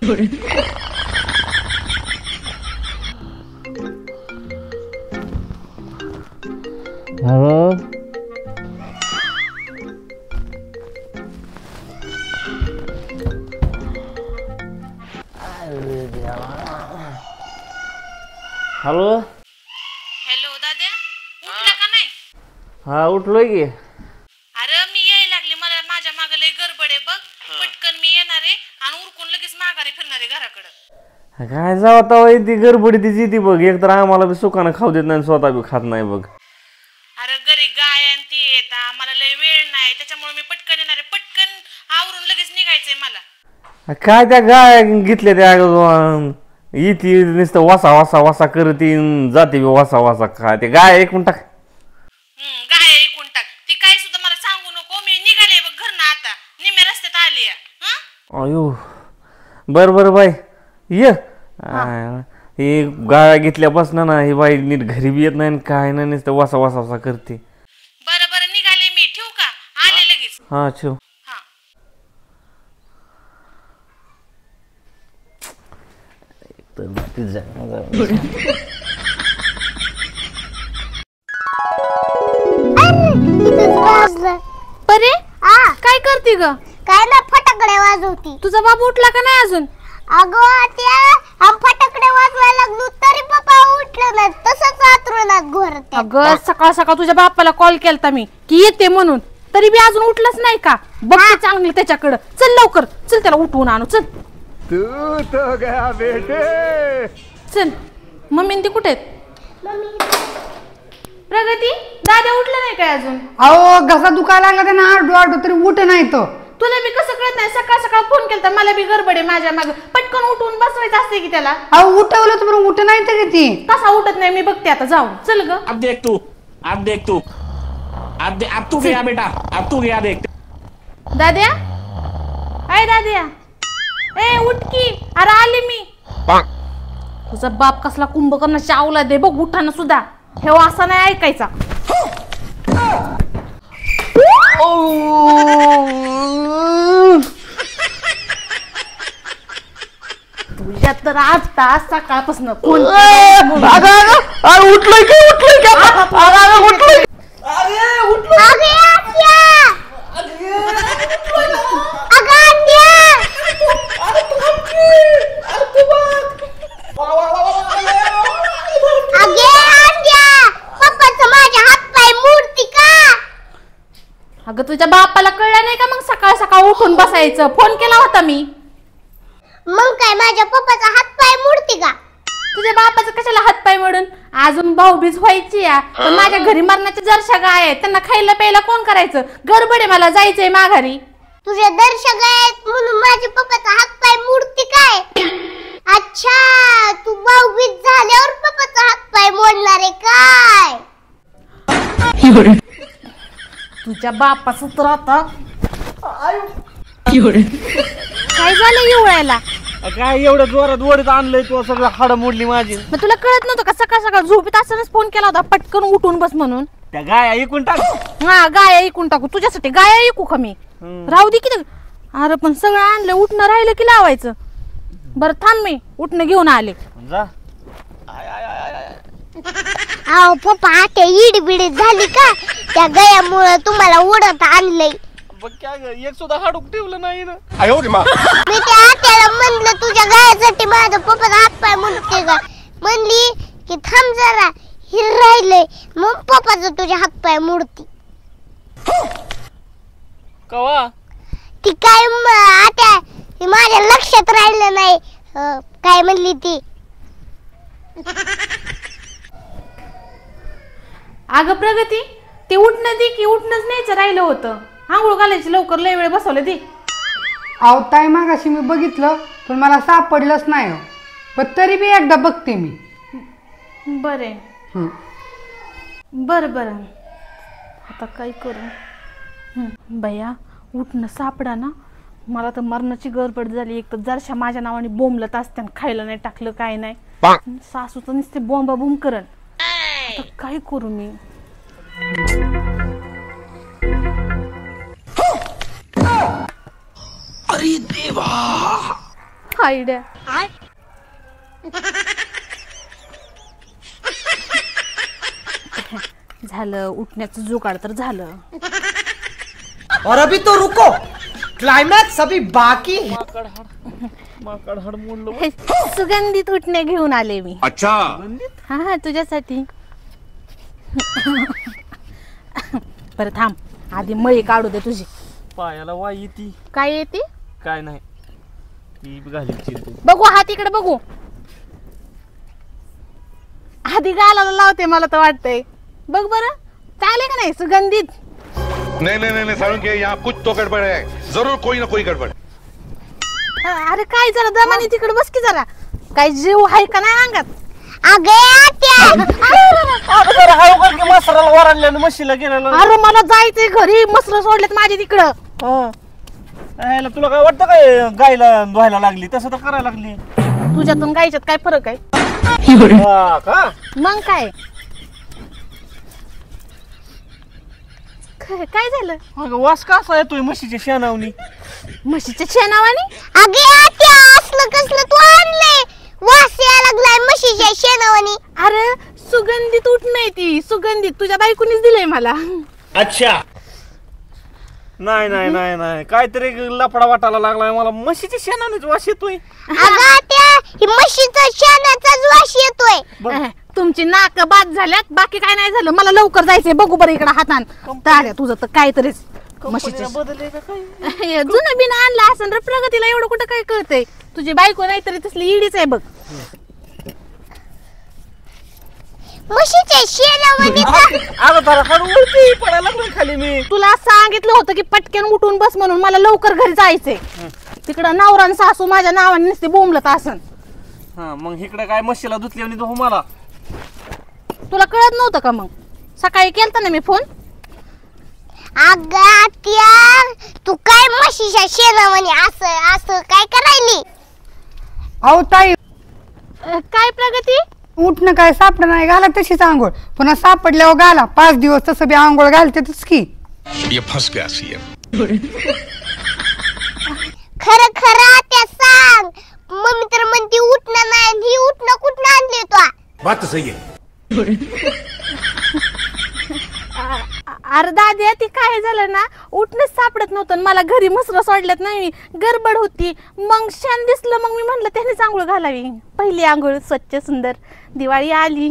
Hello hello दाद्या, उठला का नाही? हा उठलोय की. अरे मी यायला लागले, मला माझ्या मागे लय गडबड आहे बघ. पटकन मी येणार आहे आणि उरकून लगेच माघारी फिरणार आहे घराकडे. काय जावा तवा ती गडबडी तिची ती बघ, एक तर आम्हाला बी सुखानं खाऊ देत नाही, स्वतः बी खात नाही बघ. अरे घरी गाय आणि ती येता, मला लय वेळ नाही, त्याच्यामुळे मी पटकन येणार आहे. पटकन आवरून लगेच निघायचंय मला. काय त्या गाय घेतल्या त्या इथे नुसतं वासा वासा वासा करती जाते वासा वासा. काय ते गाय ऐकून टाक. गाय ऐकून टाक. ती काय सुद्धा मला सांगू नको. मी निघाले बघ घरनं, आता निम्या रस्त्यात आली. अयो बर बर बाई ये. हे गाय घेतल्यापासून ना ही बाई नीट घरी बी येत नाही, काय नाही, नुसतं वासा वासा वासा करते. बरं बरं निघाले मी, ठेवू का? आले लगेच. हा ठेव. परे काय करते ग? काय ना फटाकडे वाजवती. तुझा बाबू उठला का नाही अजून? अगं त्या हम फटाकडे वाजवायला लागलो तरी पप्पा उठलं नाही, तसंच आतरुणात घोरते. अगं सकाळ सकाळ तुझ्या बापाला कॉल केलता मी की येते म्हणून, तरी बी अजून उठलाच नाही का? बघ चांगली त्याच्याकडं. चल लवकर चल, त्याला उठवून आणू. चल तू तो गया बेटे. चल. मम्मी ती कुठे आहेत? प्रगती, दादा उठला नाही काय अजून? अहो घसा दुखायला लागला त्यांना, आडू आडू तरी उठ नाही तो. तुला बी कसं कळत नाही? सकाळ सकाळ फोन केलता, मला बी गडबड आहे माझ्या माग. पटकन उठवून बसवायचं असते की त्याला. अहो उठवलं तर उठ नाही तर किती. कसा उठत नाही मी बघते आता जाऊन. चल ग. अब देख तू अब तू गया बेटा, अब तू गया देख. दाद्या, अय दाद्या, ए उठ की. अरे आले मी. तुझा बाप कसला कुंभकर्ण चावला दे बघ, उठाना सुद्धा. हे असा नाही ऐकायचा. तुझ्या तर आज तास सकाळपासून फोन उठलोय की उठलोय. अगं तुझ्या बापाला कळलं नाही का मग सकाळ सकाळ उठून बसायचं? फोन केला होता मी. मग काय माझ्या पप्पाचा हात पाय मुडती का? तुझ्या बापाचं कशाला हातपाय मोडून? अजून भाऊबीज व्हायची या. पण माझ्या घरी मरणाच्या जरशा गाय आहेत, त्यांना खायला प्यायला कोण करायचं? गडबड आहे मला, जायचंय माघारी. तुझ्या दर्शक आहेत म्हणून माझ्या पप्पाचा हात पाय मुडती काय? अच्छा, तू भाऊबीज झाल्यावर पप्पाचा हात पाय मोडणार आहे काय? तुझ्या बापाचं तर आता काय झालं एवढ्याला? काय एवढं जोरात ओढत आणलंय तू, सगळं हाड मोडली माझी. मग तुला कळत नव्हतं का? सकाळ सकाळ झोपेत असतानाच फोन केला होता पटकन उठून बस म्हणून. त्या गाय ऐकून टाक. हा गाय ऐकून टाकू तुझ्यासाठी. गाय ऐकू का मी? राहू दे की. अरे पण सगळं आणलं, उठणं राहिलं की लावायचं. बरं थांब, मी उठणं घेऊन आले. जा. अहो पप्पा, आता इडबिडीत झाली का? त्या गयामुळे तुम्हाला उडत आणलंय. एक सुद्धा हाडूक ठेवलं नाही ना. मी त्या आत्याला म्हणलं तुझ्या गायासाठी माझा पप्पाचा हात पाय मुडते का? म्हणली की थांब जरा, हिर राहिलंय, मग पप्पाचं तुझ्या हात पाय मुडती. कवा ती काय आता माझ्या लक्षात राहिलं नाही. काय म्हणली ती? अगं प्रगती, ते उठणं दे की. उठणंच न्यायचं राहिलं होतं. आंघोळ घालायची लवकर, लय वेळ बसवलं दे. अहो ताई मागाशी मी बघितलं पण मला सापडलंच नाही हो. पण तरी बी एकदा बघते मी. बरे बरं बरं, आता काय करू? भैया उठणं सापडा ना. मला तर मरणाची गडबड झाली. एक तर जरशा माझ्या नावाने बोंबलत असत्यान, खायला नाही टाकलं काय नाही. सासू तर नुसते बोंबा बोंब करण. आता काय करू मी? अरे देवा, आयडिया. झालं उठण्याचं जुगाड तर झालं. और अभी तो रुको, क्लाइमैक्स अभी बाकी है. हे सुगंधित उठणे घेऊन आले मी. अच्छा हा तुझ्यासाठी. बरं थांब, आधी मळी काढू दे तुझी. पायाला वाई येते. काय येते? काय नाही ती घालीची. बघू हात इकडे बघू. आधी गालाला लावते मला तर वाटतंय. बघ बरं चालेल का नाही सुगंधित. नहीं साळुंखे, यहाँ कुछ तो गड़बड़ है, जरूर कोई ना कोई गड़बड़. अरे काय जरा दमाने तिकडे बस की जरा. काय जीव आहे का नाही अंगात? मसराला वराडल्यानं म्हशीला गेलेलं. अरे मला जायचंय घरी, मसर सोडलेत माझे तिकडं. तुला काय वाटतं काय गायला धुवायला लागली? तसं तर करायला लागली. तुझ्यातून गायच्यात काय फरक आहे? का मग काय काय झालं? अगं वास कसा येतोय म्हशीच्या शेणावनी? म्हशीच्या शेणावानी? अगे आत्या असलं कसलं तू आणलंय? वास यायला लागलाय म्हशीच्या शेणावानी. अरे सुगंधित उठ नाही ती, सुगंधित तुझ्या बायकोनीच दिलंय मला. अच्छा नाही नाही नाही नाही काहीतरी लफडा वाटायला लागलाय मला. म्हशीच्या शेणानेच वास येतोय. अगं आत्या ही म्हशीचा शेणाचाच वास येतोय. तुमची नाक बाद झाल्यात, बाकी काय नाही झालं. मला लवकर जायचंय. बघू बरं इकडं हातान ताड्या तुझं तर काहीतरीच म्हशीच्या बदलले का काय? जुनं बिन आणलं असं रे. प्रगतीला एवढं कुठं काय कळतंय? तुझी बायको नाही तरी तसली इडीच आहे बघ. म्हशीच्या शेणावानी अगं जरा हळूहळू पडायला लागलोय खाली मी. तुला सांगितलं होतं की पटकन उठून बस म्हणून. मला लवकर घरी जायचंय. तिकडं नवरा आणि सासू माझ्या नावाने नुसते बोंबलत असन. हा मग इकडे काय म्हशीला धुतल्याने तो मला. तुला कळत नव्हतं का? मग सकाळी केलता ना मी फोन. अगं आत्या तू काय म्हशीच्या शेणावानी असं असं काय करायली? अहो ताई, काय प्रगती? उठणं काय सापडं नाही, घाला तशीच आंघोळ. पुन्हा सापडल्यावर घाला. 5 दिवस तसं बी आंघोळ घालतेच की. ये फंस गया सीएम. खरं खरं आत्या सांग. मम्मी तर म्हणती उठणं नाही, आणि ही उठणं कुठं आणली तू? बात तो सही है. अरे दाद्या ती काय झालं ना, उठणंच सापडत नव्हतं. मला घरी मसर सोडल्यात नाही, गडबड होती. मग शेण दिसलं, मग मी म्हणलं त्यानेच आंघोळ घालावी. पहिली आंघोळ स्वच्छ सुंदर. दिवाळी आली.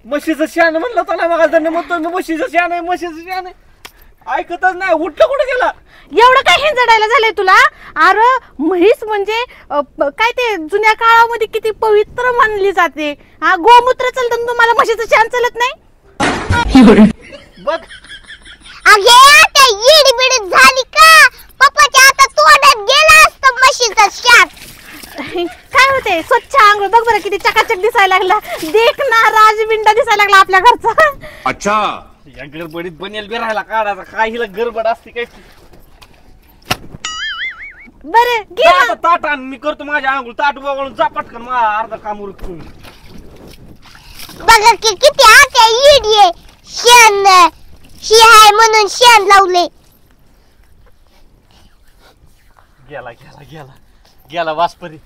म्हशीचं शेण म्हणलं तर मग त्यांनी म्हणतो मी म्हशीचं शेण आहे, म्हशीचं शेण आहे. ऐकतच नाही. उठलं कुठे गेला? एवढं काय हिंजडायला झालंय तुला? अरे म्हैस म्हणजे काय ते जुन्या काळामध्ये किती पवित्र मानली जाते. हा गोमूत्र चालतं, तुम्हाला म्हशीचं शेण चालत नाही? बघ अगे आत्या येडी बिडी झाली का? पप्पाच्या आता तोंडात गेला असतं म्हशीचं शेण. काय होते स्वच्छ आंघोळ. बघ बरं किती चकाचक दिसायला लागला. देख ना राजबिंडा दिसायला लागला आपल्या घरचा. अच्छा या गडबडीत बनेल बी राहायला काढायचा. काय हिला गडबड असते काय? बरं घे जा ना. आता ताट आण, मी करतो माझ्या आंघोळ. ताट वगळून जा पटकन, मला अर्धा काम उरकतो. बघा की किती आत्या येडी आहे. शेण ही आहे म्हणून शेण लावले. गेला गेला गेला गेला वासपरी.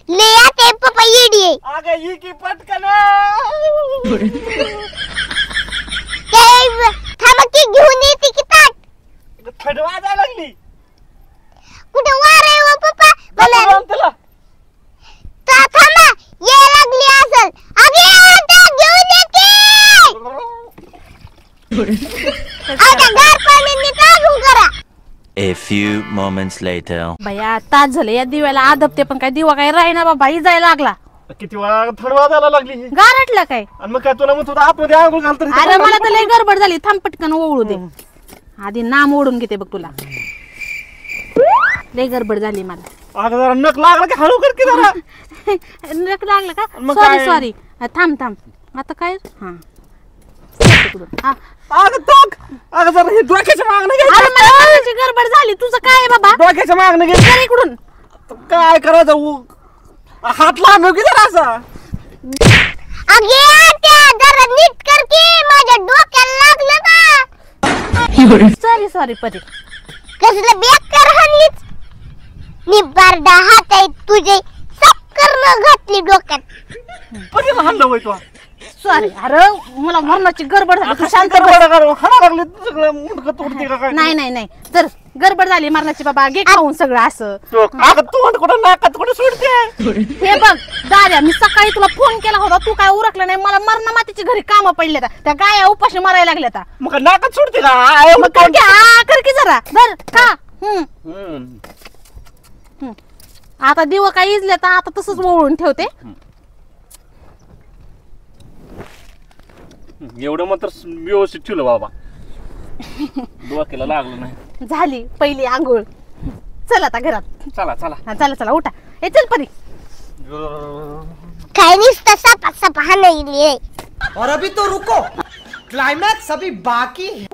ले आत्या पप्पा येडी आहे. अगं ही की पटकन. थांबा की घेऊन येते की ताट. थंड वाजायला लागली. कुठे वार आहे व पप्पा? मला त्याला थांबा ये लागली असेल. अगे आता घेऊन येते. आता गार पाण्याने टाकून करा. A few moments later. बया तास झालं या दिव्याला आदबते, पण काय दिवा काय राही ना बाबा. ही जायला लागला. किती वेळा थंड वाजायला लागली. गारटलं काय? आणि मग काय तुला म्हणतो आतमध्ये आंघोळ घाल तरी. अरे मला तर लय गडबड झाली. थांब पटकन ओळू दे. आधी नाम ओढून घेते बघ तुला. लय गडबड झाली मला. अगं जरा नक लागला की हळू कर की जरा. नक लागलं का? मग सॉरी काय? सॉरी. थांब थांब. आता काय? हा अगं तो अगं जरा हे डोक्याच्या मागणं अरे घ्यायचं मला मरणाची गडबड झाली, तुझं काय आहे बाबा? डोक्याच्या मागणं घ्यायचं चल इकडून. काय करायचं हात लांब की जरा असा अगे त्या जरा नीट कर की माझ्या डोक्याला लागलं का? सॉरी परी. कसलं बेकार हाणलीच निबारडा हात आहे तुझे सक्कर न घातली डोक्यात. पटीला हाणलं होय तू सॉरी. अरे मला मरणाची गडबड झाली, तू शांत बस. हाणा लागले सगळं मुंडकं तोडते का काय नाही तर गडबड झाली मरणाची बाबा, घे खाऊन सगळं असं. अगं तोंड कुठं नाकात कुठं सोडते हे बघ दाद्या, मी सकाळी तुला फोन केला होता, तू काय उरकलं नाही. मला मरणा मातीची घरी कामं पडले, त्या गाया उपाशी मरायला लागल्या. मग नाकात सोडते का मग कर की जरा धर का. आता दिव काय इजले तर आता तसंच वळून ठेवते. एवढं मात्र व्यवस्थित ठेवलं बाबा, डोक्याला लागलं नाही. झाली पहिली आंघोळ. चल आता घरात. चला चला उठा. ए चल परी. काय नुसतं सपा सपा हाणली. और अभी तो रुको, क्लाइमैक्स अभी बाकी है.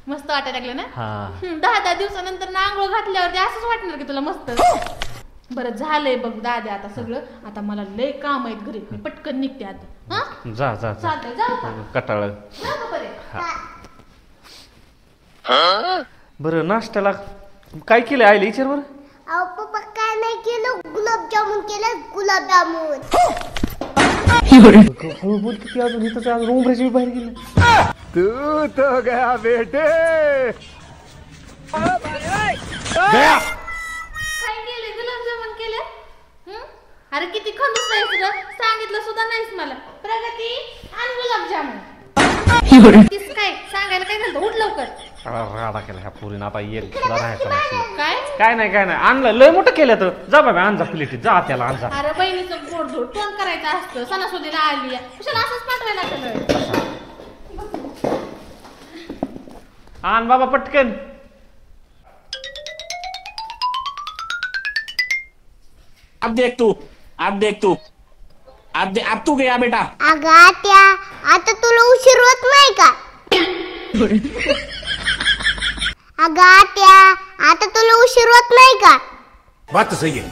मस्त वाटायला लागलं ना. 10 दिवसानंतर ना आंघोळ घातल्यावरती असंच वाटणार की तुला मस्त. बरं झालंय बघ दादा आता सगळं. आता मला लय काम आहेत घरी, मी पटकन निघते आता. जा चालतंय, जाऊ का? कटाळ. जाऊ का बरे? बरं नाश्त्याला काय केलं आईला विचार बरं. अहो पप्पा काय नाही केलं, गुलाबजामुन केलं. गुलाबजामुन हळू बोल किती अजून इथं अजून उमराची बाहेर गेलं. तू तो गया बेटे. गया काय केलं? गुलाबजामुन केलं. अरे किती खंदूस आहे तुला, सांगितलं सुद्धा नाहीस मला. प्रगती आणि गुलाबजामुन तीस काय सांगायला काय झालं? उठ लवकर. राडा केला ह्या पोरीनं आता एक सुद्धा राहायचं नाही. काय नाही आणलं लय मोठं केलं तर. जा बाबा आणजा प्लेटीत, जा त्याला आणजा. अरे बहिणीचं गोडधोड तोंड करायचं असतं. सणासुदीला आली आहे, कशाला असंच पाठवायला लागलं. आण बाबा पटकन. अब देख तू अब तू गया बेटा. अगं आत्या, आता तुला उशीर होत नाही का? अगं आत्या, आता तुला उशीर होत नाही का? बात तो सही है.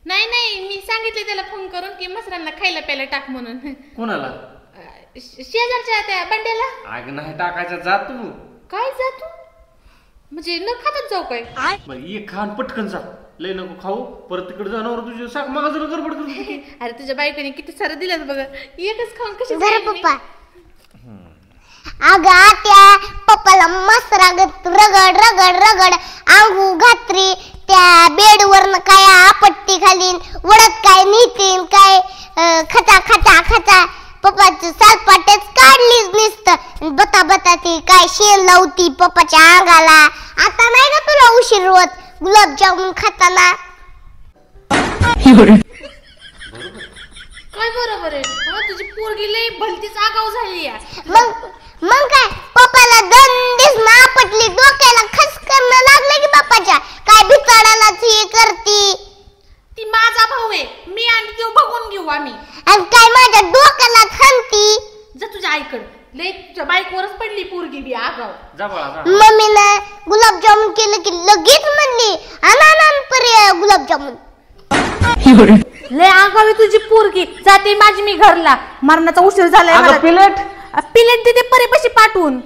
नाही मी सांगितले त्याला फोन करून की मसरांना खायला प्यायला टाक म्हणून. कोणाला? शेजारच्या त्या बंड्याला. अग नाही टाकायचं, जा तू. काय जातो म्हणजे न खातच जाऊ काय? एक खान पटकन जा, लय नको खाऊ. परत तिकडे जाणार तुझे साग मग जरा गडबड कर. अरे तुझ्या बायकोने किती सारं दिलं बघ, एकच खाऊन कशी बरं पप्पा. अगं आत्या, पप्पाला मस्त रगड रगड आंघू घातरी. त्या बेडवरनं काय आपट्टी घालीन, वडत काय नीतीन काय खचा पप्पाची सालपाटेच काढलीच नुसतं. बता ती काय शेण लावती पप्पाच्या अंगाला. आता नाही का तुला उशीर होत गुलाबजामुन खाताना? काय बरोबर आहे. तुझी पोरगी लय भलतीच आगाव झाली आहे. मग काय पप्पाला दंडीस आपटली, डोक्याला खसकरणं लागलं की बाप्पाच्या. काय भिताडालाच हे करती. ती माझा भाऊ आहे, मी आणि तो बघून घेऊ आम्ही. आणि काय माझ्या डोक्याला थांबती. जा तुझ्या आईकडे, लय तुझ्या बाईकवरच पडली पोरगी बी आगाव. जा बाळा जा. मम्मीनं गुलाबजामुन केलं की लगेच म्हणली आण गुलाबजामुन. लय आगाव आहे तुझी पोरगी. जाते माझी मी घरला, मरणाचा उशीर झालाय. पिलेट तिथे परीपाशी पाठवून.